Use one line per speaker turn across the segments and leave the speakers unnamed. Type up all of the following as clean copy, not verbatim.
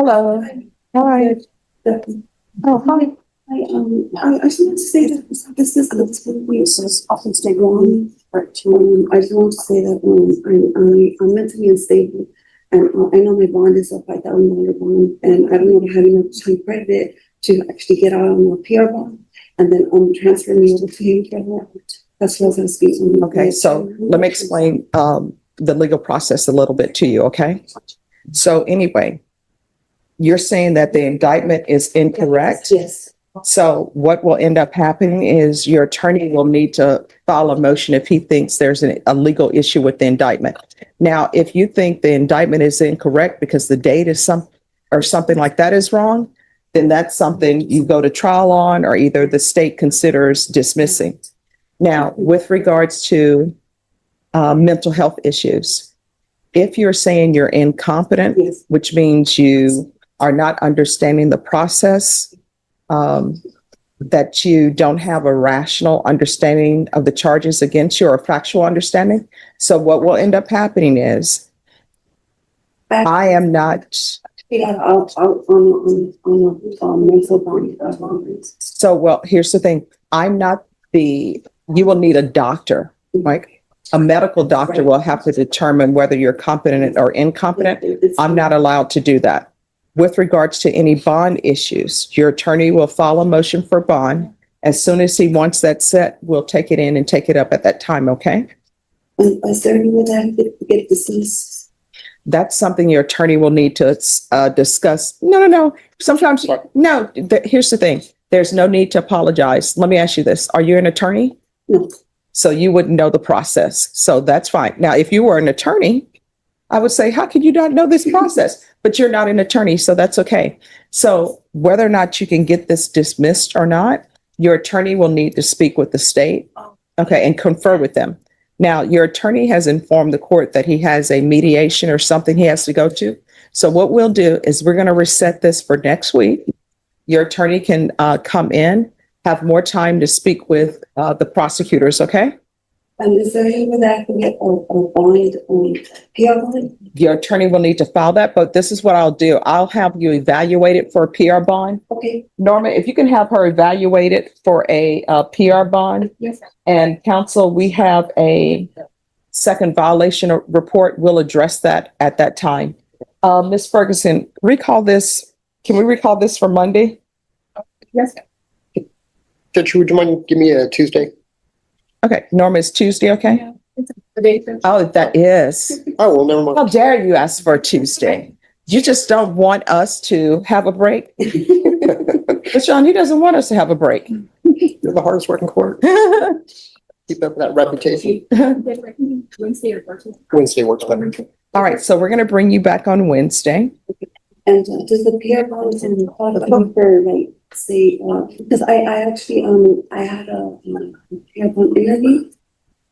Hello. Hi. Oh, hi.
I just want to say that this is often stay wrong, but I just want to say that I'm mentally unstable, and I know my bond is a $5,000 bond, and I don't know how enough time credit to actually get out on a PR bond, and then transfer me over to him for that. That's what I was going to speak on.
Okay, so let me explain the legal process a little bit to you, okay? So anyway, you're saying that the indictment is incorrect?
Yes.
So what will end up happening is your attorney will need to file a motion if he thinks there's a legal issue with the indictment. Now, if you think the indictment is incorrect because the date is something like that is wrong, then that's something you go to trial on, or either the state considers dismissing. Now, with regards to mental health issues, if you're saying you're incompetent,
Yes.
which means you are not understanding the process, that you don't have a rational understanding of the charges against you or a factual understanding. So what will end up happening is I am not. So, well, here's the thing. You will need a doctor, right? A medical doctor will have to determine whether you're competent or incompetent. I'm not allowed to do that. With regards to any bond issues, your attorney will file a motion for bond. As soon as he wants that set, we'll take it in and take it up at that time, okay?
Is there any way that I could get dismissed?
That's something your attorney will need to discuss. No. Sometimes, no, here's the thing. There's no need to apologize. Let me ask you this. Are you an attorney?
No.
So you wouldn't know the process. So that's fine. Now, if you were an attorney, I would say, how could you not know this process? But you're not an attorney, so that's okay. So whether or not you can get this dismissed or not, your attorney will need to speak with the state, okay, and confer with them. Now, your attorney has informed the court that he has a mediation or something he has to go to. So what we'll do is we're going to reset this for next week. Your attorney can come in, have more time to speak with the prosecutors, okay?
And is there any way that I can get a bond on PR bond?
Your attorney will need to file that, but this is what I'll do. I'll have you evaluated for a PR bond.
Okay.
Norma, if you can have her evaluated for a PR bond.
Yes.
And counsel, we have a second violation report. We'll address that at that time. Ms. Ferguson, recall this. Can we recall this for Monday?
Yes.
Judge, would you mind giving me a Tuesday?
Okay, Norma, is Tuesday okay?
Yeah, it's the day.
Oh, that is.
Oh, well, never mind.
How dare you ask for a Tuesday? You just don't want us to have a break? But Sean, he doesn't want us to have a break.
You're the hardest working court. Keep up that reputation.
Wednesday or Thursday.
Wednesday works better.
All right, so we're going to bring you back on Wednesday.
And does the PR bond for like say because I actually I had a PR bond interview.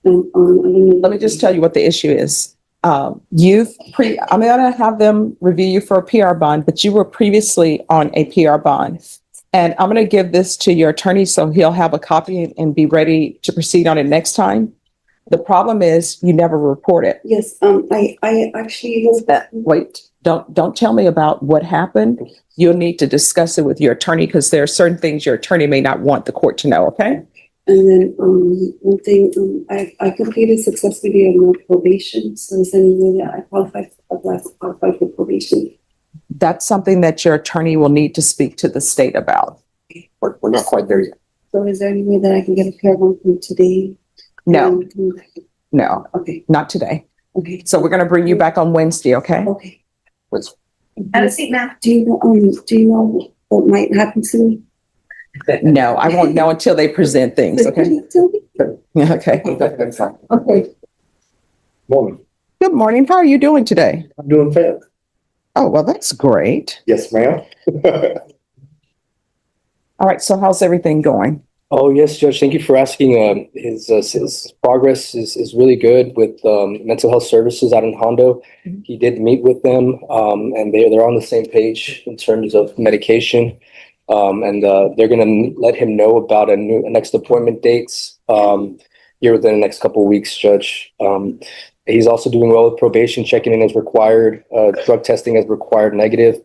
Let me just tell you what the issue is. I'm going to have them review you for a PR bond, but you were previously on a PR bond. And I'm going to give this to your attorney so he'll have a copy and be ready to proceed on it next time. The problem is you never report it.
Yes, I actually was that.
Wait, don't tell me about what happened. You'll need to discuss it with your attorney because there are certain things your attorney may not want the court to know, okay?
And then one thing, I completed successfully on probation. So is there any way that I qualify for probation?
That's something that your attorney will need to speak to the state about.
We're not quite there yet.
So is there any way that I can get a PR bond from today?
No, no,
Okay.
not today.
Okay.
So we're going to bring you back on Wednesday, okay?
Okay.
Have a seat, ma'am.
Do you know what might happen to me?
No, I won't know until they present things, okay? Okay.
Okay.
Morning.
Good morning. How are you doing today?
I'm doing fair.
Oh, well, that's great.
Yes, ma'am.
All right, so how's everything going?
Oh, yes, Judge. Thank you for asking. His progress is really good with mental health services out in Hondo. He did meet with them, and they're on the same page in terms of medication. And they're going to let him know about next appointment dates here within the next couple of weeks, Judge. He's also doing well with probation, checking in as required, drug testing as required negative.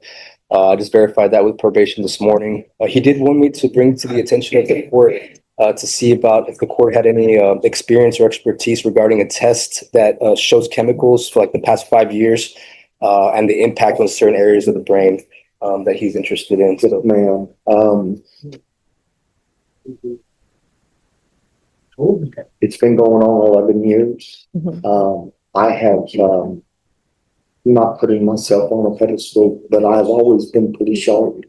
I just verified that with probation this morning. He did want me to bring to the attention of the court to see about if the court had any experience or expertise regarding a test that shows chemicals for like the past 5 years and the impact on certain areas of the brain that he's interested in. So,
Ma'am, it's been going on 11 years. I have, not putting myself on a pedestal, but I've always been pretty sharp.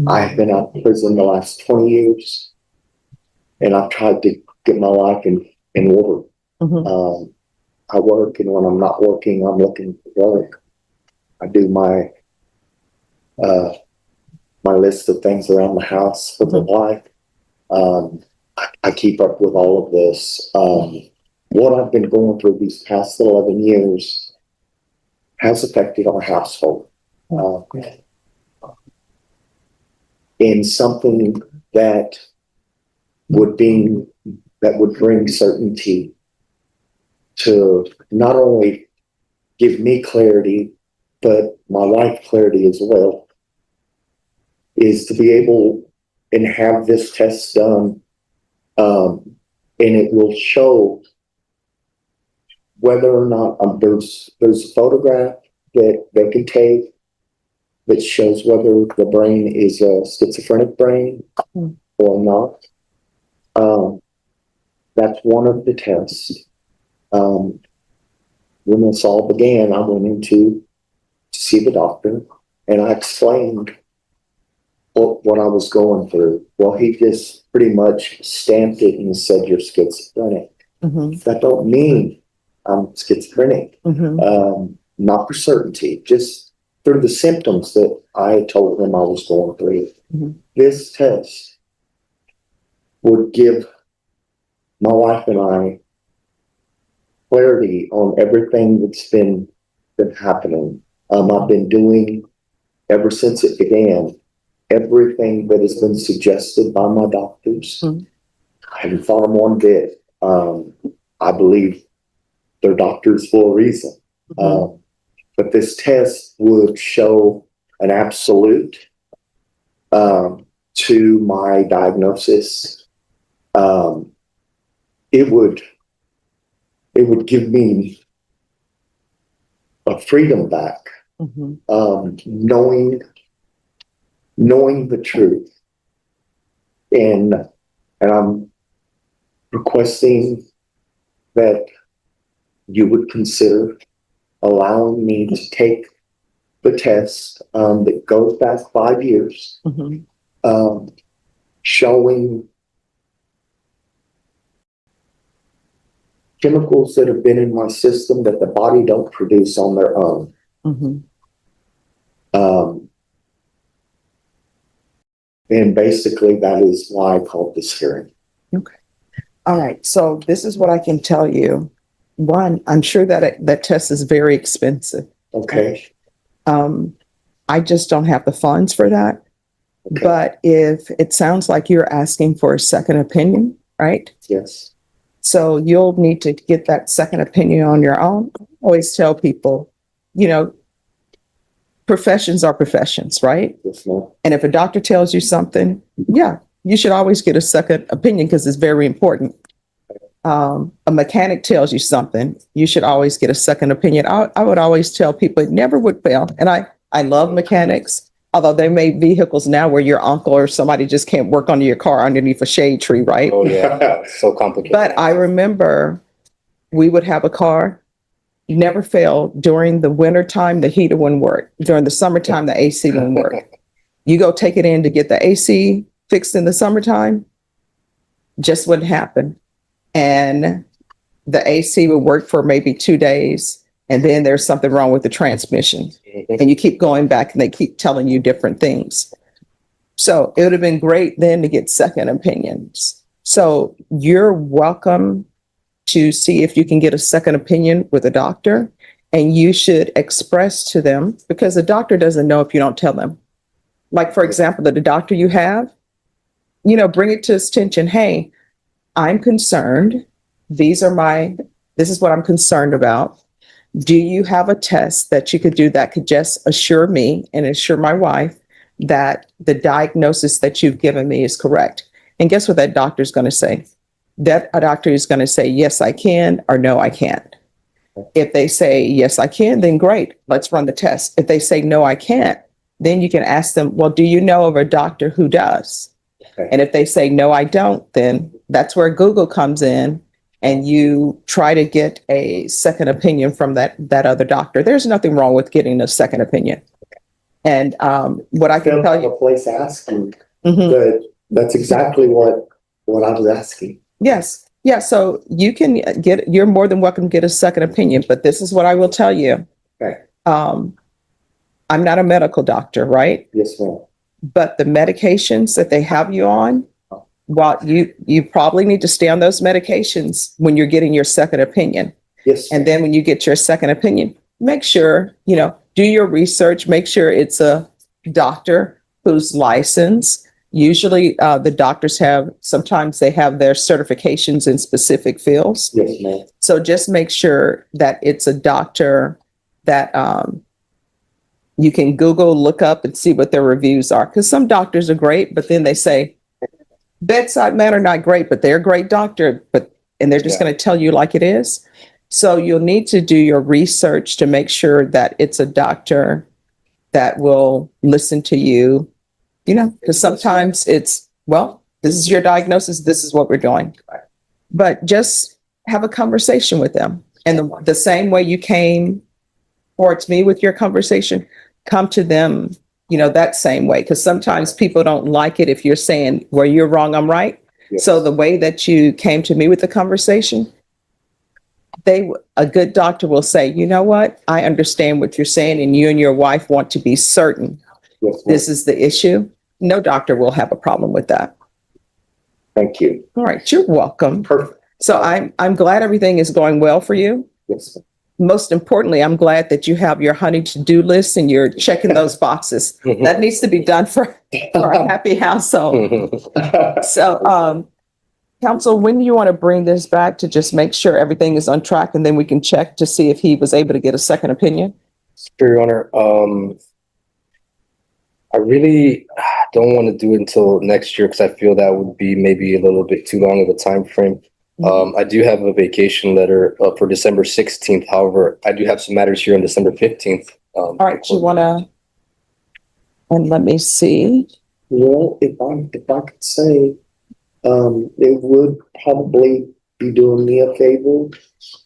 I've been out of prison the last 20 years, and I've tried to get my life in order. I work, and when I'm not working, I'm looking for work. I do my list of things around the house for the wife. I keep up with all of this. What I've been going through these past 11 years has affected our household. In something that would bring certainty to not only give me clarity, but my wife clarity as well, is to be able and have this test done, and it will show whether or not there's a photograph that they can take that shows whether the brain is a schizophrenic brain or not. That's one of the tests. When this all began, I went in to see the doctor, and I explained what I was going through. Well, he just pretty much stamped it and said, "You're schizophrenic." That don't mean I'm schizophrenic. Not for certainty, just through the symptoms that I told him I was going through. This test would give my wife and I clarity on everything that's been happening. I've been doing, ever since it began, everything that has been suggested by my doctors. I haven't thought them one bit. I believe they're doctors for a reason. But this test would show an absolute to my diagnosis. It would give me a freedom back, knowing the truth, and I'm requesting that you would consider allowing me to take the test that goes back 5 years, showing chemicals that have been in my system that the body don't produce on their own. And basically that is why I called this hearing.
Okay. All right. So this is what I can tell you. One, I'm sure that that test is very expensive.
Okay.
I just don't have the funds for that.
Okay.
But if it sounds like you're asking for a second opinion, right?
Yes.
So you'll need to get that second opinion on your own. I always tell people, professions are professions, right?
Yes, ma'am.
And if a doctor tells you something, yeah, you should always get a second opinion because it's very important. A mechanic tells you something, you should always get a second opinion. I would always tell people it never would fail. And I love mechanics, although they make vehicles now where your uncle or somebody just can't work on your car underneath a shade tree, right?
oh yeah, so complicated.
But I remember we would have a car, never failed. During the winter time, the heater wouldn't work. During the summertime, the AC wouldn't work. You go take it in to get the AC fixed in the summertime, just wouldn't happen. And the AC would work for maybe 2 days. And then there's something wrong with the transmission. And you keep going back and they keep telling you different things. So it would have been great then to get second opinions. So you're welcome to see if you can get a second opinion with a doctor, and you should express to them, because the doctor doesn't know if you don't tell them. Like, for example, the doctor you have, bring it to his attention. Hey, I'm concerned. This is what I'm concerned about. Do you have a test that you could do that could just assure me and assure my wife that the diagnosis that you've given me is correct? And guess what that doctor's going to say? That a doctor is going to say, yes, I can, or no, I can't. If they say, yes, I can, then great, let's run the test. If they say, no, I can't, then you can ask them, well, do you know of a doctor who does?
Okay.
And if they say, no, I don't, then that's where Google comes in and you try to get a second opinion from that other doctor. There's nothing wrong with getting a second opinion. And what I can
Felt
tell
like
you.
a place asking,
Mhm.
but that's exactly what I was asking.
Yes. Yeah. So you can you're more than welcome to get a second opinion, but this is what I will tell you.
Okay.
I'm not a medical doctor, right?
Yes, ma'am.
But the medications that they have you on, while you probably need to stay on those medications when you're getting your second opinion.
Yes.
And then when you get your second opinion, make sure, do your research, make sure it's a doctor who's licensed. Usually the doctors sometimes they have their certifications in specific fields.
Yes, ma'am.
So just make sure that it's a doctor that you can Google, look up and see what their reviews are. Because some doctors are great, but then they say, bedside manner, not great, but they're a great doctor, and they're just going to tell you like it is. So you'll need to do your research to make sure that it's a doctor that will listen to you, because sometimes it's, well, this is your diagnosis, this is what we're doing. But just have a conversation with them. And the same way you came towards me with your conversation, come to them, that same way. Because sometimes people don't like it if you're saying, well, you're wrong, I'm right.
Yes.
So the way that you came to me with the conversation, a good doctor will say, you know what, I understand what you're saying, and you and your wife want to be certain
Yes, ma'am.
this is the issue. No doctor will have a problem with that.
Thank you.
All right, you're welcome.
Perfect.
So I'm glad everything is going well for you.
Yes, ma'am.
Most importantly, I'm glad that you have your honey to-do list and you're checking those boxes. That needs to be done for a happy household. So, counsel, when do you want to bring this back to just make sure everything is on track, and then we can check to see if he was able to get a second opinion?
Sure, Your Honor. I really don't want to do it until next year because I feel that would be maybe a little bit too long of a time frame. I do have a vacation letter for December 16th. However, I do have some matters here on December 15th.
All right, you want to, and let me see.
Well, if I could say, it would probably be doing me a favor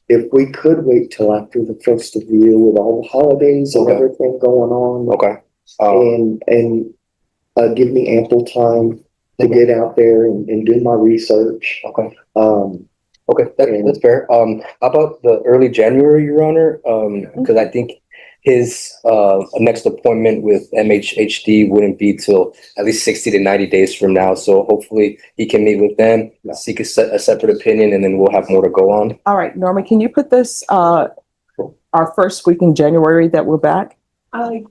if we could wait till after the first of the year with all the holidays and
Okay.
everything going on.
Okay.
And give me ample time to get out there and do my research.
Okay.
Okay,
That's fair. How about the early January, Your Honor? Because I think his next appointment with MHHD wouldn't be till at least 60 to 90 days from now. So hopefully he can meet with them, seek a separate opinion, and then we'll have more to go on.
All right, Norma, can you put this, our first week in January that we're back?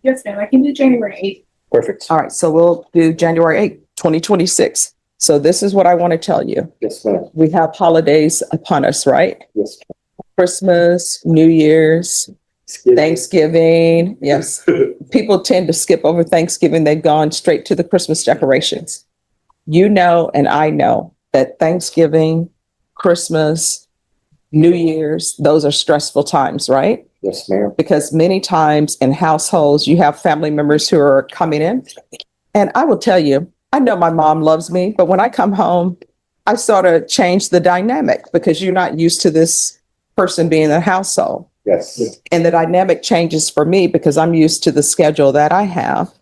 Yes, ma'am. I can do January 8th.
Perfect.
All right, so we'll do January 8th, 2026. So this is what I want to tell you.
yes, ma'am.
We have holidays upon us, right?
Yes.
Christmas, New Year's, Thanksgiving. Yes. People tend to skip over Thanksgiving. They've gone straight to the Christmas decorations. You know, and I know that Thanksgiving, Christmas, New Year's, those are stressful times, right?
Yes, ma'am.
Because many times in households, you have family members who are coming in. And I will tell you, I know my mom loves me, but when I come home, I sort of change the dynamic because you're not used to this person being in the household.
Yes.
And the dynamic changes for me because I'm used to the schedule that I have.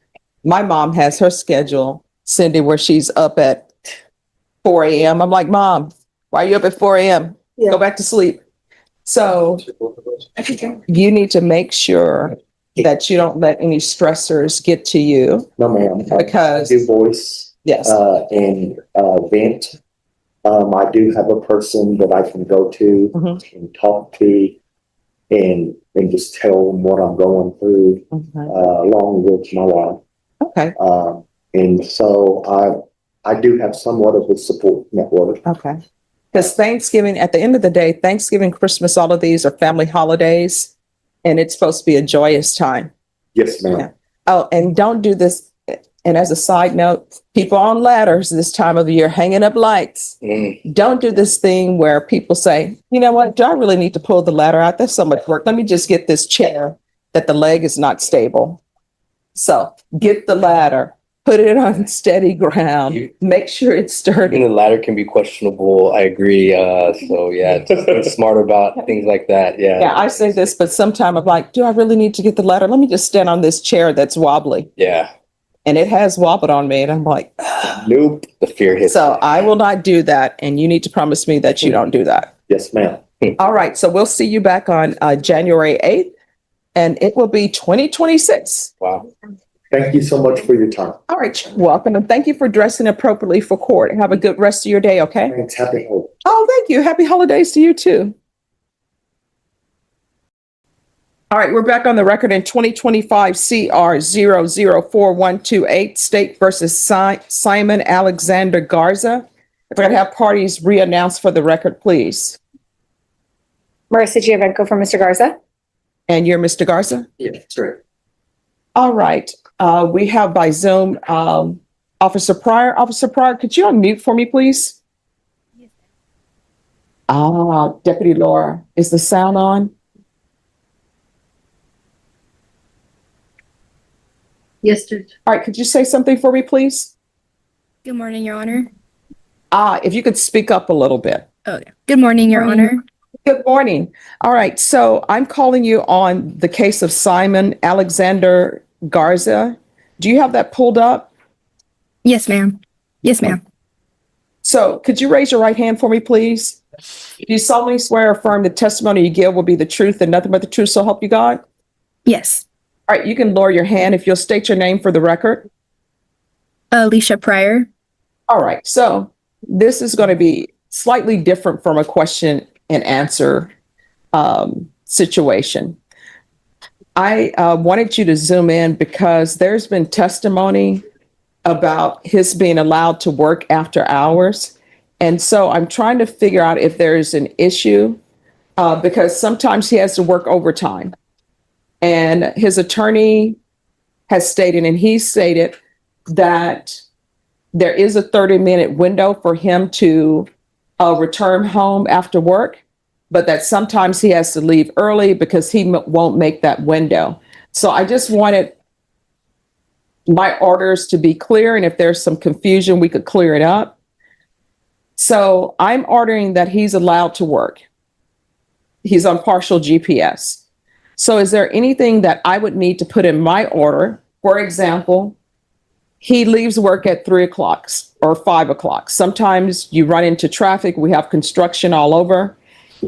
My mom has her schedule, Cindy, where she's up at 4 a.m. I'm like, Mom, why are you up at 4 a.m.? Go back to sleep. So you need to make sure that you don't let any stressors get to you.
No, ma'am.
Because-
I do voice
Yes.
and vent. I do have a person that I can go to
Mhm.
and talk to and just tell them what I'm going through,
Okay.
along with my wife.
Okay.
And so I do have somewhat of a support network.
Okay. Because Thanksgiving, at the end of the day, Thanksgiving, Christmas, all of these are family holidays. and it's supposed to be a joyous time.
Yes, ma'am.
Oh, and don't do this. And as a side note, people on ladders this time of the year hanging up lights. Don't do this thing where people say, you know what, do I really need to pull the ladder out? There's so much work. Let me just get this chair that the leg is not stable. So get the ladder, put it on steady ground, make sure it's
And
sturdy.
the ladder can be questionable. I agree. So yeah, just be smart about things like that.
Yeah,
Yeah.
I say this, but sometime I'm like, do I really need to get the ladder? Let me just stand on this chair that's wobbly.
Yeah.
And it has wobbled on me. And I'm like,
Nope.
The fear hits.
so I will not do that. And you need to promise me that you don't do that.
Yes, ma'am.
All right. So we'll see you back on January 8th, and it will be 2026.
Wow.
Thank you so much for your time.
All right. You're welcome. And thank you for dressing appropriately for court. Have a good rest of your day. Okay.
Thanks. Happy holidays.
Oh, thank you. Happy holidays to you too. All right, we're back on the record in 2025 CR 004128, State versus Simon Alexander Garza. If I could have parties re-announced for the record, please.
Marissa Giovenco for Mr. Garza.
And you're Mr. Garza?
Yeah, that's right.
All right, we have by Zoom Officer Pryor. Officer Pryor, could you unmute for me, please? Deputy Laura, is the sound on?
Yes, Judge.
All right, could you say something for me, please?
Good morning, Your Honor.
If you could speak up a little bit.
Okay. Good morning, Your Honor.
Good morning. All right, so I'm calling you on the case of Simon Alexander Garza. Do you have that pulled up?
Yes, ma'am. Yes, ma'am.
So could you raise your right hand for me, please? Do you solemnly swear or affirm the testimony you give will be the truth and nothing but the truth, so help you God?
Yes.
All right, you can lower your hand if you'll state your name for the record.
Alicia Pryor.
All right, so this is going to be slightly different from a question and answer situation. I wanted you to zoom in because there's been testimony about his being allowed to work after hours. And so I'm trying to figure out if there's an issue because sometimes he has to work overtime. And his attorney has stated, and he stated that there is a 30-minute window for him to return home after work, but that sometimes he has to leave early because he won't make that window. So I just wanted my orders to be clear, and if there's some confusion, we could clear it up. So I'm ordering that he's allowed to work. He's on partial GPS. So is there anything that I would need to put in my order? For example, he leaves work at 3 o'clock or 5 o'clock. Sometimes you run into traffic. We have construction all over.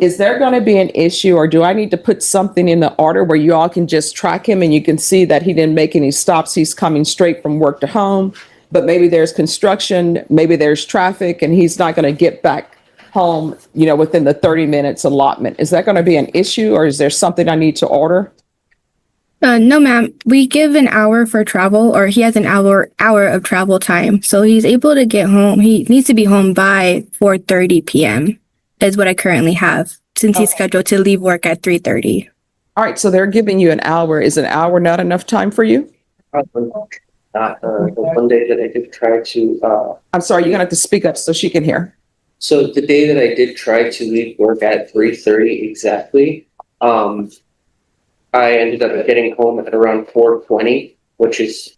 Is there going to be an issue, or do I need to put something in the order where you all can just track him and you can see that he didn't make any stops? He's coming straight from work to home, but maybe there's construction, maybe there's traffic, and he's not going to get back home, within the 30 minutes allotment. Is that going to be an issue, or is there something I need to order?
No, ma'am. We give an hour for travel, or he has an hour of travel time. So he's able to get home. He needs to be home by 4:30 p.m. is what I currently have, since he's scheduled to leave work at 3:30.
All right, so they're giving you an hour. Is an hour not enough time for you?
Not the one day that I did try to
I'm sorry, you're gonna have to speak up so she can hear.
so the day that I did try to leave work at 3:30 exactly, I ended up getting home at around 4:20, which is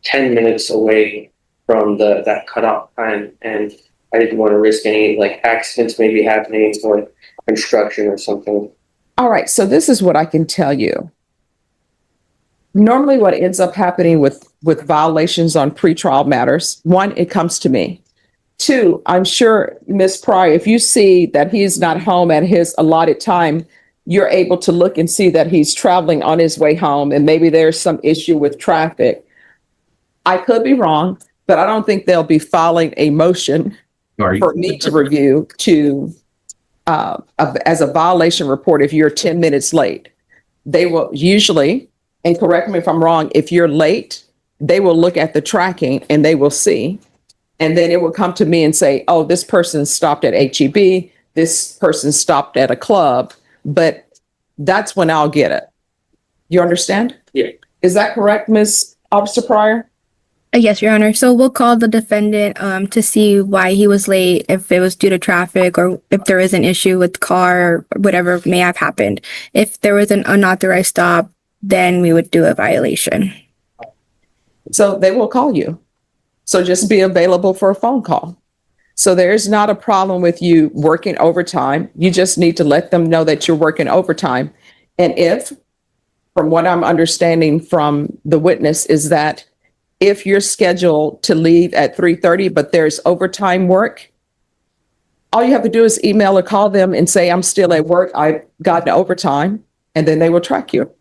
10 minutes away from that cutoff time, and I didn't want to risk any accidents maybe happening or construction or something.
All right, so this is what I can tell you. Normally what ends up happening with violations on pretrial matters, one, it comes to me. Two, I'm sure, Ms. Pryor, if you see that he's not home at his allotted time, you're able to look and see that he's traveling on his way home and maybe there's some issue with traffic. I could be wrong, but I don't think they'll be filing a motion for me to review as a violation report if you're 10 minutes late. They will usually, and correct me if I'm wrong, if you're late, they will look at the tracking and they will see. And then it will come to me and say, oh, this person stopped at HEB, this person stopped at a club, but that's when I'll get it. You understand?
Yeah.
Is that correct, Ms. Officer Pryor?
Yes, Your Honor. So we'll call the defendant to see why he was late, if it was due to traffic or if there was an issue with the car or whatever may have happened. If there was an unauthorized stop, then we would do a violation.
So they will call you. So just be available for a phone call. So there's not a problem with you working overtime. You just need to let them know that you're working overtime. And if, from what I'm understanding from the witness, is that if you're scheduled to leave at 3:30, but there's overtime work, all you have to do is email or call them and say, I'm still at work. I've gotten overtime, and then they will track you.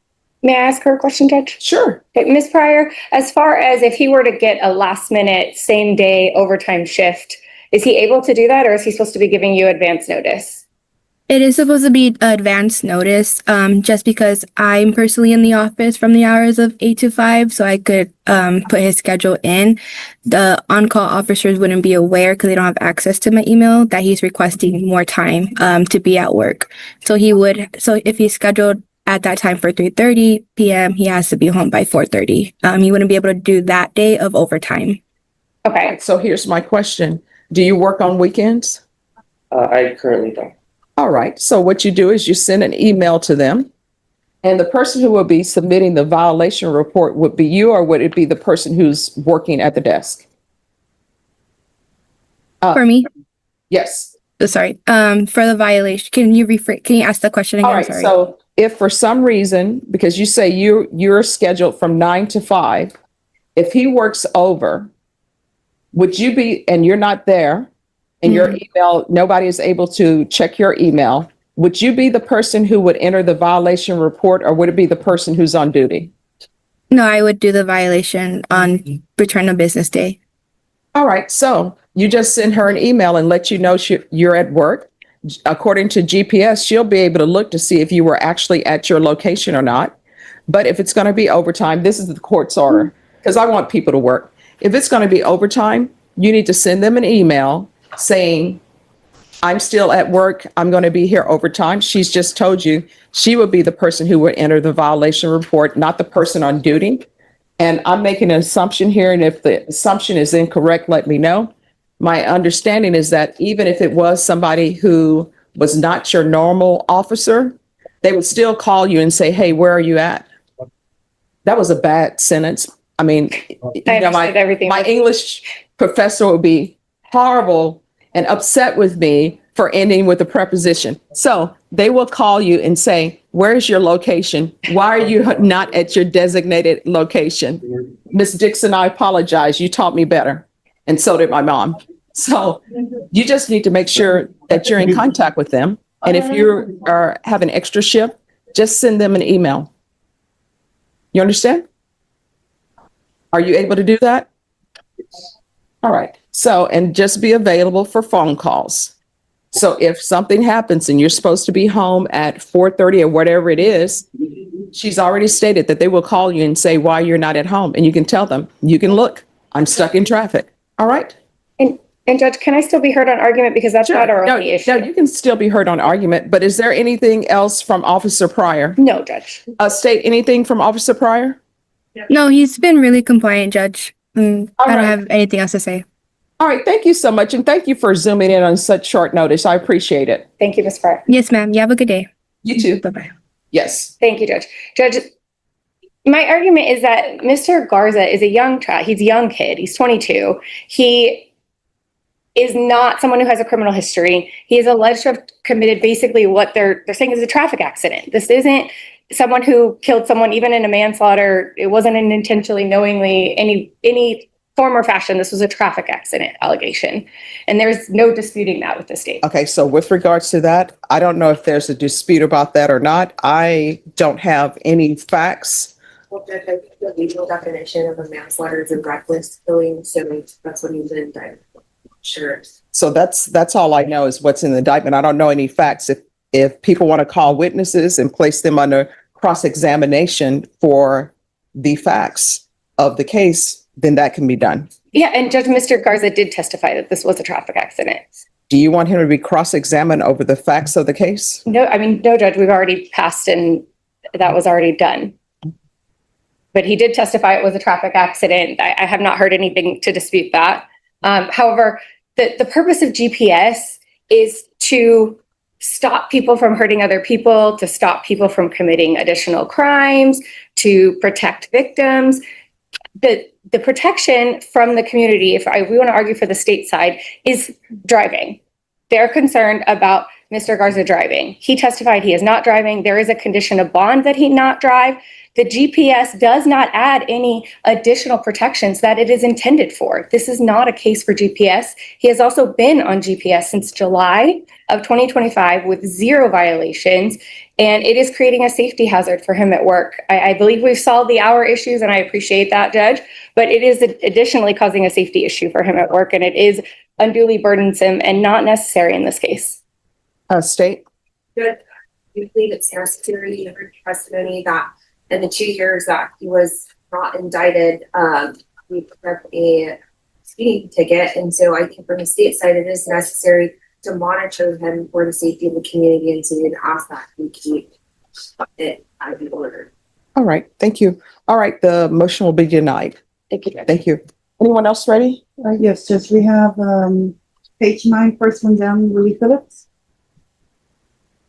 May I ask her a question, Judge?
Sure.
Okay, Ms. Pryor, as far as if he were to get a last minute, same day overtime shift, is he able to do that or is he supposed to be giving you advance notice?
It is supposed to be advance notice, just because I'm personally in the office from the hours of 8 to 5, so I could put his schedule in. The on-call officers wouldn't be aware because they don't have access to my email that he's requesting more time to be at work. So if he's scheduled at that time for 3:30 p.m., he has to be home by 4:30. He wouldn't be able to do that day of overtime.
Okay.
So here's my question. Do you work on weekends?
I currently don't.
All right. So what you do is you send an email to them, and the person who will be submitting the violation report would be you, or would it be the person who's working at the desk?
For me,
Yes.
sorry, for the violation, can you ask the question again?
All right.
Sorry.
So if for some reason, because you say you're scheduled from 9 to 5, if he works over, would you be, and you're not there, and your email, nobody is able to check your email, would you be the person who would enter the violation report, or would it be the person who's on duty?
No, I would do the violation on return of business day.
All right. So you just send her an email and let you know you're at work. According to GPS, she'll be able to look to see if you were actually at your location or not. But if it's going to be overtime, this is the court's order, because I want people to work. If it's going to be overtime, you need to send them an email saying, I'm still at work. I'm going to be here overtime. She's just told you she would be the person who would enter the violation report, not the person on duty. And I'm making an assumption here, and if the assumption is incorrect, let me know. My understanding is that even if it was somebody who was not your normal officer, they would still call you and say, hey, where are you at? That was a bad sentence. I mean,
I understood everything.
my English professor would be horrible and upset with me for ending with a preposition. So they will call you and say, where's your location? Why are you not at your designated location? Miss Dixon, I apologize. You taught me better. And so did my mom. So you just need to make sure that you're in contact with them. And if you have an extra shift, just send them an email. You understand? Are you able to do that? All right. So, and just be available for phone calls. So if something happens and you're supposed to be home at 4:30 or whatever it is, she's already stated that they will call you and say why you're not at home. And you can tell them, you can look, I'm stuck in traffic. All right.
And Judge, can I still be heard on argument because that's not our only issue?
No, you can still be heard on argument, but is there anything else from Officer Pryor?
No, Judge.
State anything from Officer Pryor?
No, he's been really compliant, Judge. I don't
right.
have anything else to say.
All right. Thank you so much. And thank you for zooming in on such short notice. I appreciate it.
Thank you, Ms. Pryor.
Yes, ma'am. You have a good day.
You too.
Bye-bye.
Yes.
Thank you, Judge. Judge, my argument is that Mr. Garza is a young child. He's a young kid. He's 22. He is not someone who has a criminal history. He is alleged to have committed basically what they're saying is a traffic accident. This isn't someone who killed someone, even in a manslaughter. It wasn't an intentionally, knowingly, any form or fashion. This was a traffic accident allegation. And there's no disputing that with the state.
Okay. So with regards to that, I don't know if there's a dispute about that or not. I don't have any facts.
Well, Judge, I think the legal definition of a manslaughter is a reckless killing, so that's what he's been indicted for. Sure.
So that's all I know is what's in the indictment. I don't know any facts. If people want to call witnesses and place them under cross-examination for the facts of the case, then that can be done.
Yeah, and Judge, Mr. Garza did testify that this was a traffic accident.
Do you want him to be cross-examined over the facts of the case?
No, I mean, no, Judge, we've already passed and that was already done. but he did testify it was a traffic accident. I have not heard anything to dispute that. However, the purpose of GPS is to stop people from hurting other people, to stop people from committing additional crimes, to protect victims. The protection from the community, if we want to argue for the state side, is driving. They're concerned about Mr. Garza driving. He testified he is not driving. There is a condition of bond that he not drive. The GPS does not add any additional protections that it is intended for. This is not a case for GPS. He has also been on GPS since July of 2025 with 0 violations, and it is creating a safety hazard for him at work. I believe we've solved the hour issues, and I appreciate that, Judge, but it is additionally causing a safety issue for him at work, and it is unduly burdensome and not necessary in this case.
State?
Good. You believe it's necessary, you heard testimony that in the 2 years that he was not indicted, we put up a speeding ticket. And so I think from the state side, it is necessary to monitor him for the safety of the community. And so you'd ask that we keep it out of the order.
All right, thank you. All right, the motion will be denied.
Thank you, Judge.
Thank you. Anyone else ready?
Yes, Judge, we have, page 9, first one down, Willie Phillips.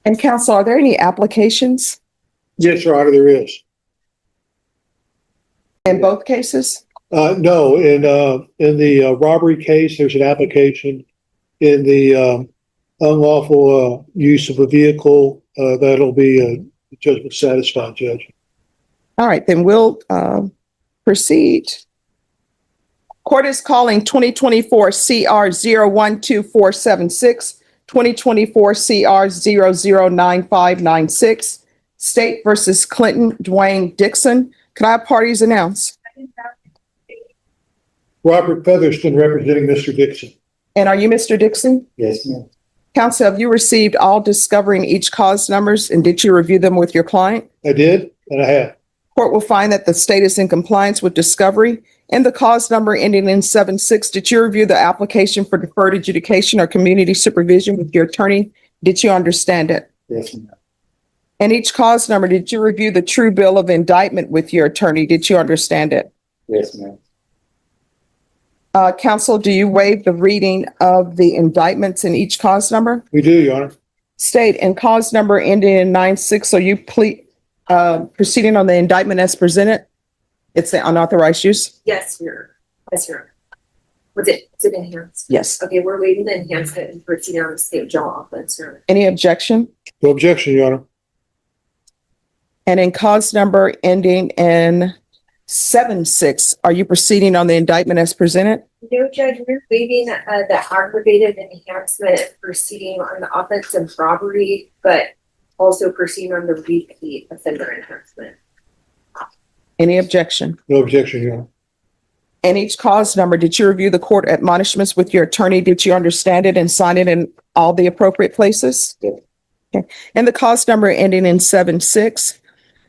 And counsel, are there any applications
Yes, Your Honor, there is.
in both cases?
No, in the robbery case, there's an application. In the unlawful use of a vehicle, that'll be a judgment satisfied, Judge.
All right, then we'll proceed. Court is calling 2024 CR 012476, 2024 CR 009596, State versus Clinton, Dwayne Dixon. Can I have parties announced?
Robert Featherston representing Mr. Dixon.
And are you Mr. Dixon?
Yes, ma'am.
Counsel, have you received all discovery in each cause numbers, and did you review them with your client?
I did, and I have.
Court will find that the state is in compliance with discovery and the cause number ending in 76. Did you review the application for deferred adjudication or community supervision with your attorney? Did you understand it?
Yes, ma'am.
And each cause number, did you review the true bill of indictment with your attorney? Did you understand it?
Yes, ma'am.
Counsel, do you waive the reading of the indictments in each cause number?
We do, Your Honor.
State, and cause number ending in 96, are you proceeding on the indictment as presented? It's the unauthorized use?
Yes, Yes, Your Honor. Was it enhanced?
Yes.
Okay, we're waiving the enhancement and proceeding on the state jail offense, Your Honor.
Any objection?
No objection, Your Honor.
And in cause number ending in 76, are you proceeding on the indictment as presented?
No, Judge, we're waiving the aggravated enhancement and proceeding on the offense of robbery, but also proceeding on the repeat offender enhancement.
Any objection?
No objection, Your Honor.
And each cause number, did you review the court admonishments with your attorney? Did you understand it and sign it in all the appropriate places?
Yes.
Okay. And the cause number ending in 76,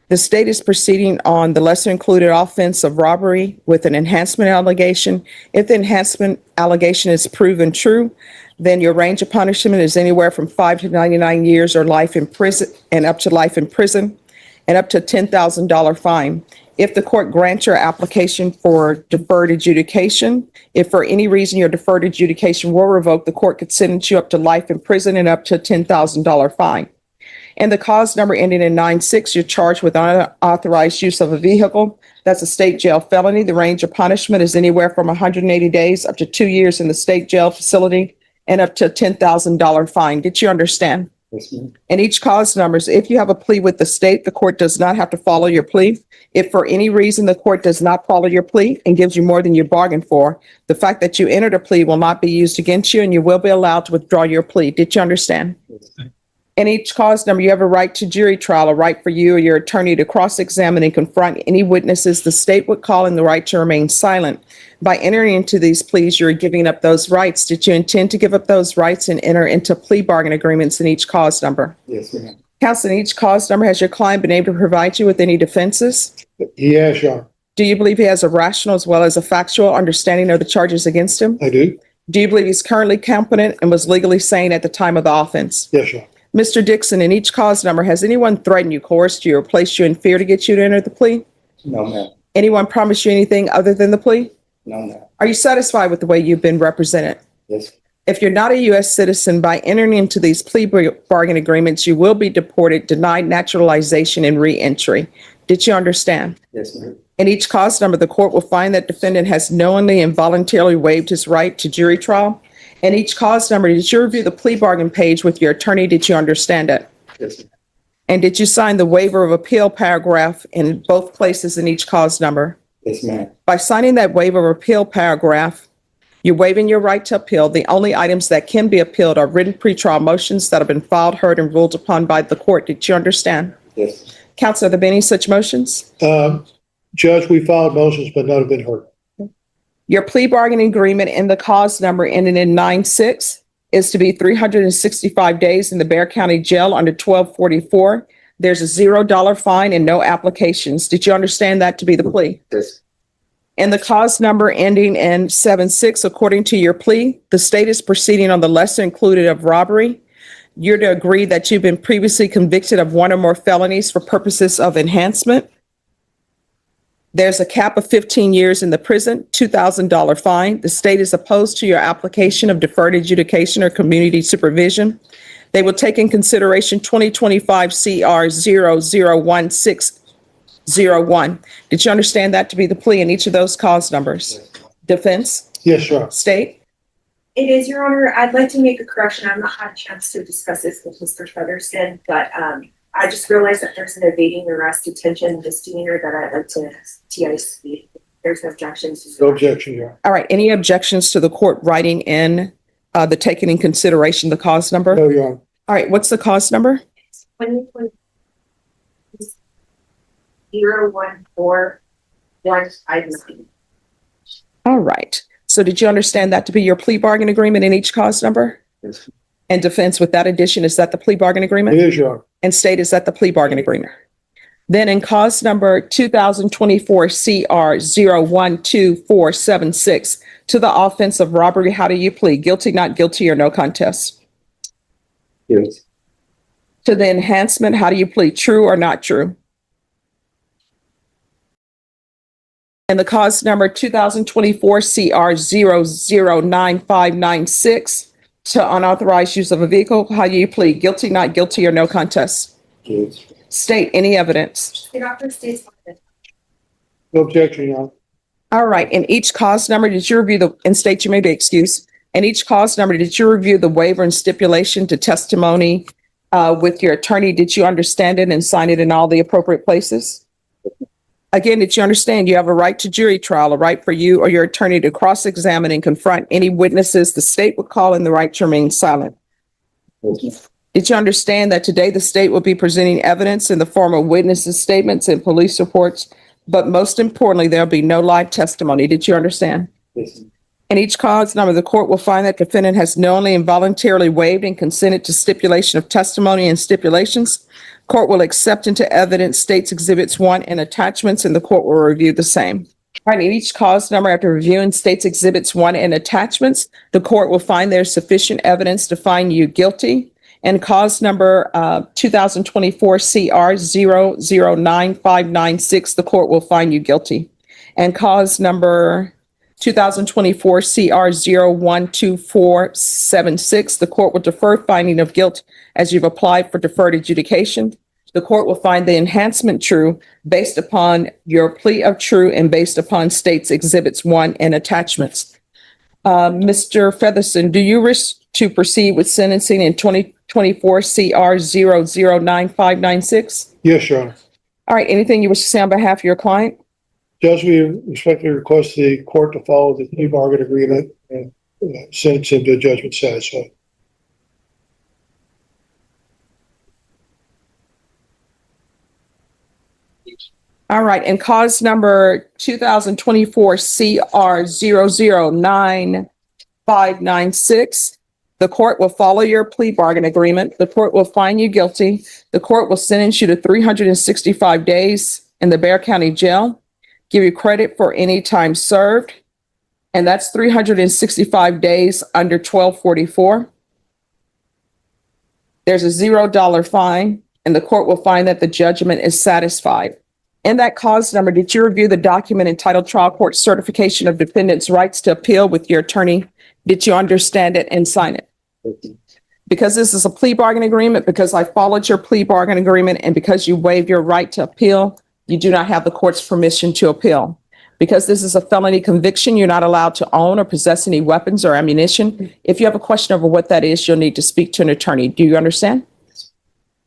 the state is proceeding on the lesser included offense of robbery with an enhancement allegation. If the enhancement allegation is proven true, then your range of punishment is anywhere from 5 to 99 years or life in prison and up to life in prison and up to $10,000 fine. If the court grants your application for deferred adjudication, if for any reason your deferred adjudication were revoked, the court could sentence you up to life in prison and up to $10,000 fine. And the cause number ending in 96, you're charged with unauthorized use of a vehicle. That's a state jail felony. The range of punishment is anywhere from 180 days up to 2 years in the state jail facility and up to a $10,000 fine. Did you understand?
Yes, ma'am.
And each cause numbers, if you have a plea with the state, the court does not have to follow your plea. If for any reason the court does not follow your plea and gives you more than you bargained for, the fact that you entered a plea will not be used against you and you will be allowed to withdraw your plea. Did you understand?
Yes.
In each cause number, you have a right to jury trial, a right for you or your attorney to cross-examine and confront any witnesses the state would call, and the right to remain silent. By entering into these pleas, you're giving up those rights. Did you intend to give up those rights and enter into plea bargain agreements in each cause number?
Yes, ma'am.
Counsel, in each cause number, has your client been able to provide you with any defenses?
He has, Your Honor.
Do you believe he has a rational as well as a factual understanding of the charges against him?
I do.
Do you believe he's currently competent and was legally sane at the time of the offense?
Yes, Your Honor.
Mr. Dixon, in each cause number, has anyone threatened you, coerced you, or placed you in fear to get you to enter the plea?
No, ma'am.
Anyone promise you anything other than the plea?
No, ma'am.
Are you satisfied with the way you've been represented?
Yes.
If you're not a U.S. citizen, by entering into these plea bargain agreements, you will be deported, denied naturalization, and re-entry. Did you understand?
Yes, ma'am.
In each cause number, the court will find that defendant has knowingly and voluntarily waived his right to jury trial. In each cause number, did you review the plea bargain page with your attorney? Did you understand it?
Yes, ma'am.
And did you sign the waiver of appeal paragraph in both places in each cause number?
Yes, ma'am.
By signing that waiver of appeal paragraph, you're waiving your right to appeal. The only items that can be appealed are written pretrial motions that have been filed, heard, and ruled upon by the court. Did you understand?
Yes.
Counsel, have there been any such motions?
Judge, we filed motions, but none have been heard.
Your plea bargaining agreement in the cause number ending in 9-6 is to be 365 days in the Bexar County Jail under 1244. There's a $0 fine and no applications. Did you understand that to be the plea?
Yes.
And the cause number ending in 7-6, according to your plea, the state is proceeding on the lesser included of robbery. You're to agree that you've been previously convicted of one or more felonies for purposes of enhancement. There's a cap of 15 years in the prison, $2,000 fine. The state is opposed to your application of deferred adjudication or community supervision. They will take in consideration 2025 CR 001601. Did you understand that to be the plea in each of those cause numbers? Defense?
Yes, Your Honor.
State?
It is, Your Honor. I'd like to make a correction. I've not had a chance to discuss this with Mr. Featherston, but I just realized that there's an evading arrest detention misdemeanor that I'd like to TIC. There's no objections.
No objection, Your Honor.
All right. Any objections to the court writing in the taking in consideration the cause number?
No, Your Honor.
All right. What's the cause number?
014159.
All right. So did you understand that to be your plea bargain agreement in each cause number?
Yes.
And defense, with that addition, is that the plea bargain agreement?
It is, Your Honor.
And state, is that the plea bargain agreement? Then in cause number 2024 CR 012476, to the offense of robbery, how do you plead? Guilty, not guilty, or no contest?
Yes.
To the enhancement, how do you plead? True or not true? And the cause number 2024 CR 009596, to unauthorized use of a vehicle, how do you plead? Guilty, not guilty, or no contest?
Yes.
State, any evidence?
The doctor states
No objection, Your Honor.
All right. In each cause number, did you review and state you may be excused. In each cause number, did you review the waiver and stipulation to testimony with your attorney? Did you understand it and sign it in all the appropriate places? Again, did you understand you have a right to jury trial, a right for you or your attorney to cross-examine and confront any witnesses the state would call in, the right to remain silent?
Yes.
Did you understand that today the state will be presenting evidence in the form of witnesses' statements and police reports, but most importantly, there'll be no live testimony? Did you understand?
Yes.
In each cause number, the court will find that defendant has knowingly and voluntarily waived and consented to stipulation of testimony and stipulations. Court will accept into evidence states exhibits 1 and attachments, and the court will review the same. All right, in each cause number, after reviewing states exhibits 1 and attachments, the court will find there's sufficient evidence to find you guilty. And cause number 2024 CR 009596, the court will find you guilty. And cause number 2024 CR 012476, the court will defer finding of guilt as you've applied for deferred adjudication. The court will find the enhancement true based upon your plea of true and based upon states exhibits 1 and attachments. Mr. Featherston, do you wish to proceed with sentencing in 2024 CR 009596?
Yes, Your Honor.
All right, anything you wish to say on behalf of your client?
Judge, we respectfully request the court to follow the plea bargain agreement and sentence him to judgment satisfied.
All right, and cause number 2024 CR 009596, the court will follow your plea bargain agreement. The court will find you guilty. The court will sentence you to 365 days in the Bexar County Jail, give you credit for any time served, and that's 365 days under 1244. There's a $0 fine, and the court will find that the judgment is satisfied. In that cause number, did you review the document entitled Trial Court Certification of Defendant's Rights to Appeal with your attorney? Did you understand it and sign it? Because this is a plea bargain agreement, because I followed your plea bargain agreement, and because you waived your right to appeal, you do not have the court's permission to appeal. Because this is a felony conviction, you're not allowed to own or possess any weapons or ammunition. If you have a question over what that is, you'll need to speak to an attorney. Do you understand?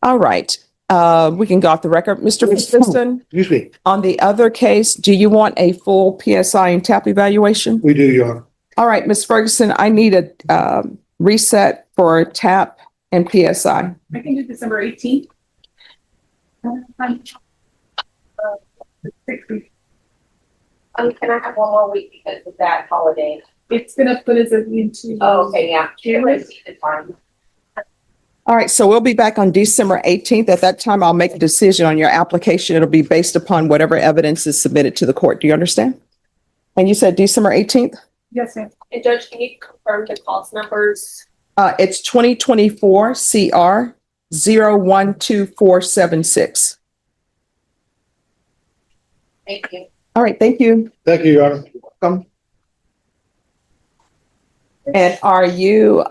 All right. We can go off the record. Mr. Fitzgerald,
Excuse me,
on the other case, do you want a full PSI and TAP evaluation?
we do, Your Honor.
All right, Ms. Ferguson, I need a reset for TAP and PSI.
I can do December 18th.
Can I have one more week because of that holiday?
It's gonna put us into.
Oh, okay, yeah. It's fine.
All right, so we'll be back on December 18th. At that time, I'll make a decision on your application. It'll be based upon whatever evidence is submitted to the court. Do you understand? And you said December 18th?
Yes, ma'am.
And Judge, can you confirm the cost numbers?
It's 2024 CR 012476.
Thank you.
All right, thank you.
Thank you, Your Honor.
Welcome. And are you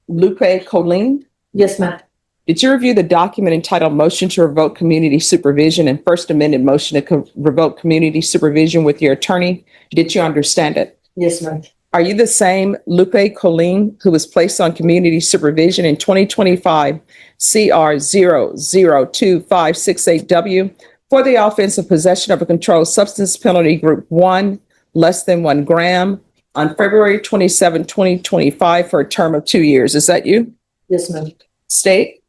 Lupe Colleen?
Yes, ma'am.
Did you review the document entitled Motion to Revoke Community Supervision and First Amended Motion to Revoke Community Supervision with your attorney? Did you understand it?
Yes, ma'am.
Are you the same Lupe Colleen who was placed on community supervision in 2025 CR 002568W for the offense of possession of a controlled substance penalty group 1, less than 1 gram, on February 27, 2025 for a term of 2 years? Is that you?
Yes, ma'am.
State?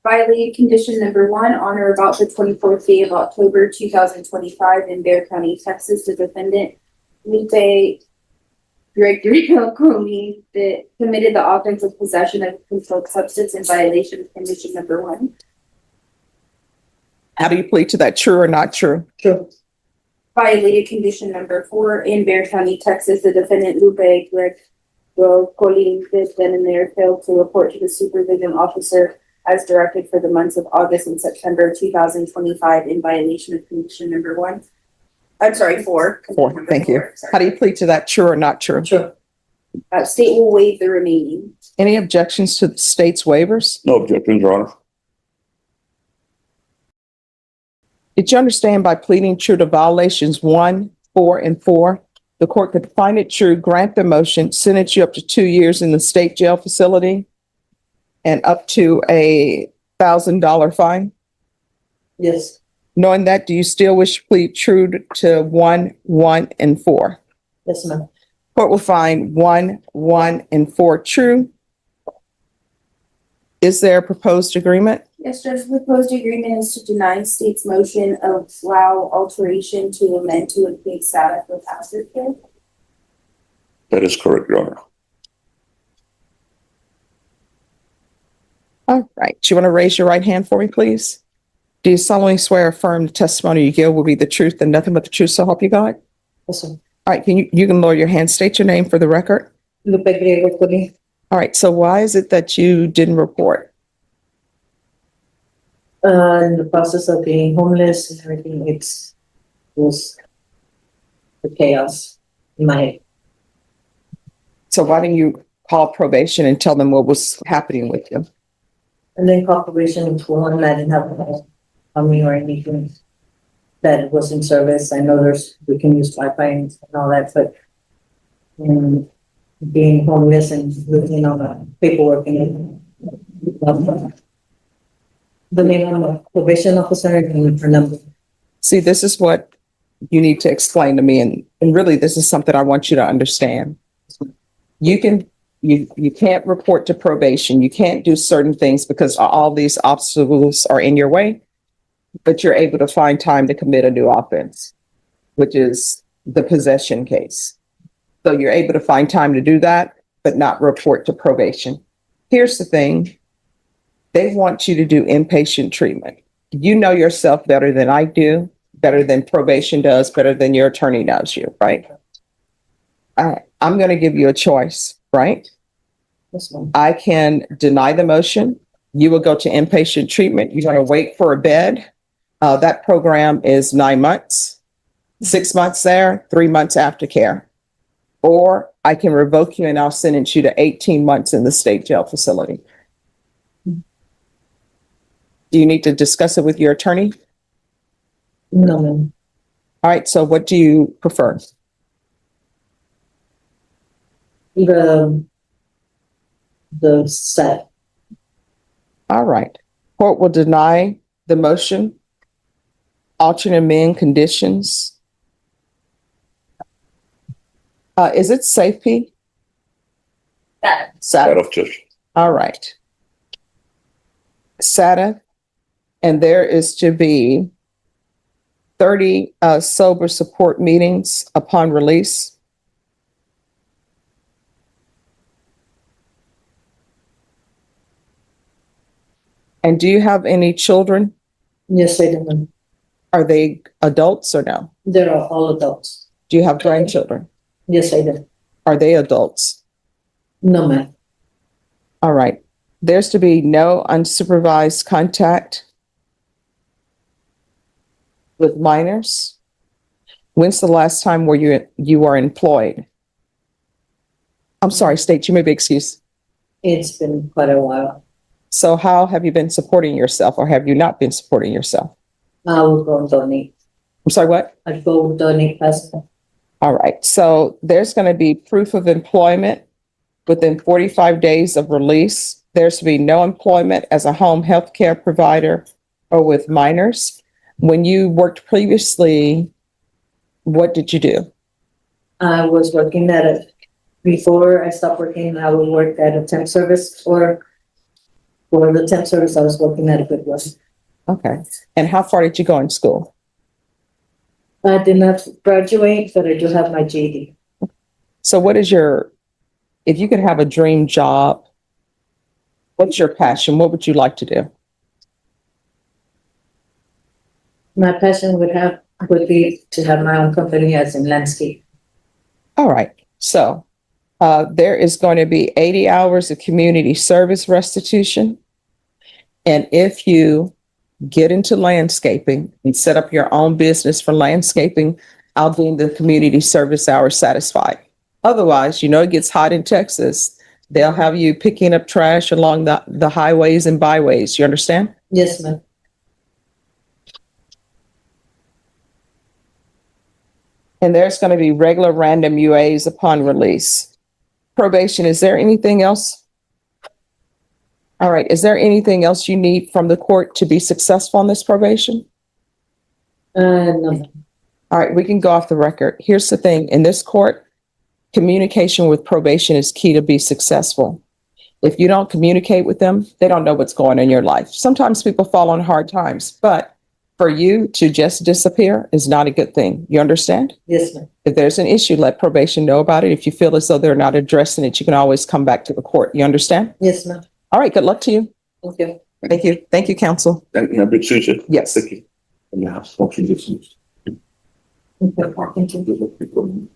Violated condition number 1 on or about the 24th day of October 2025 in Bexar County, Texas. The defendant, Lupe Gregory Colleen, that committed the offense of possession of a controlled substance in violation of condition number 1.
How do you plead to that? True or not true?
True.
Violated condition number 4 in Bexar County, Texas. The defendant, Lupe Gregory Colleen, then and there failed to report to the supervision officer as directed for the months of August and September 2025 in violation of condition number 1. I'm sorry, 4.
Four, thank you.
Sorry.
How do you plead to that? True or not true?
True.
State will waive the remaining.
Any objections to the state's waivers?
No objections, Your Honor.
Did you understand by pleading true to violations 1, 4, and 4, the court could find it true, grant the motion, sentence you up to 2 years in the state jail facility and up to a $1,000 fine?
Yes.
Knowing that, do you still wish to plead true to 1, 1, and 4?
Yes, ma'am.
Court will find 1, 1, and 4 true. Is there a proposed agreement?
Yes, Judge, the proposed agreement is to deny state's motion of allow alteration to amend to include status with passive care.
That is correct, Your Honor.
All right. Do you want to raise your right hand for me, please? Do you solemnly swear or affirm the testimony you give will be the truth and nothing but the truth, so help you God?
Yes, sir.
All right. You can lower your hand. State your name for the record.
Lupe Gregory Colleen.
All right. So why is it that you didn't report?
In the process of being homeless and everything, it was the chaos in my head.
So why didn't you call probation and tell them what was happening with you?
And then corporation for one that didn't have money or anything that was in service. I know we can use Wi-Fi and all that, but being homeless and living on the paperwork and the name of the probation officer and her number.
See, this is what you need to explain to me. And really, this is something I want you to understand. You can't report to probation. You can't do certain things because all these obstacles are in your way, but you're able to find time to commit a new offense, which is the possession case. So you're able to find time to do that, but not report to probation. Here's the thing. They want you to do inpatient treatment. You know yourself better than I do, better than probation does, better than your attorney knows you, right? All right. I'm going to give you a choice, right?
Yes, ma'am.
I can deny the motion. You will go to inpatient treatment. You're going to wait for a bed. That program is 9 months, 6 months there, 3 months aftercare. Or I can revoke you and I'll sentence you to 18 months in the state jail facility. Do you need to discuss it with your attorney?
No, ma'am.
All right, so what do you prefer?
The set.
All right. Court will deny the motion. Alternate amend conditions. Is it safety?
Out of judge.
All right. SATA, and there is to be 30 sober support meetings upon release. And do you have any children?
Yes, I do, ma'am.
Are they adults or no?
They're all adults.
Do you have grandchildren?
Yes, I do.
Are they adults?
No, ma'am.
All right. There's to be no unsupervised contact with minors. When's the last time where you are employed? I'm sorry, state, you may be excused.
It's been quite a while.
So how have you been supporting yourself, or have you not been supporting yourself?
I will go and donate.
I'm sorry, what?
I'd go donate plasma.
All right. So there's going to be proof of employment within 45 days of release. There's to be no employment as a home health care provider or with minors. When you worked previously, what did you do?
I was working before I stopped working, I would work at a temp service, or for the temp service, I was working at a Goodwill.
Okay. And how far did you go in school?
I did not graduate, but I do have my GED.
So if you could have a dream job, what's your passion? What would you like to do?
My passion would be to have my own company as in landscape.
All right. So there is going to be 80 hours of community service restitution. And if you get into landscaping and set up your own business for landscaping, I'll deem the community service hours satisfied. Otherwise, it gets hot in Texas. They'll have you picking up trash along the highways and byways. You understand?
Yes, ma'am.
And there's going to be regular random UAs upon release. Probation, is there anything else? All right. Is there anything else you need from the court to be successful on this probation?
No.
All right. We can go off the record. Here's the thing. In this court, communication with probation is key to be successful. If you don't communicate with them, they don't know what's going on in your life. Sometimes people fall on hard times, but for you to just disappear is not a good thing. You understand?
Yes, ma'am.
If there's an issue, let probation know about it. If you feel as though they're not addressing it, you can always come back to the court. You understand?
Yes, ma'am.
All right. Good luck to you.
Thank you.
Thank you. Thank you, counsel.
Thank you, Member Susan.
Yes.
Thank you. And now, motion to dismiss.
Thank you.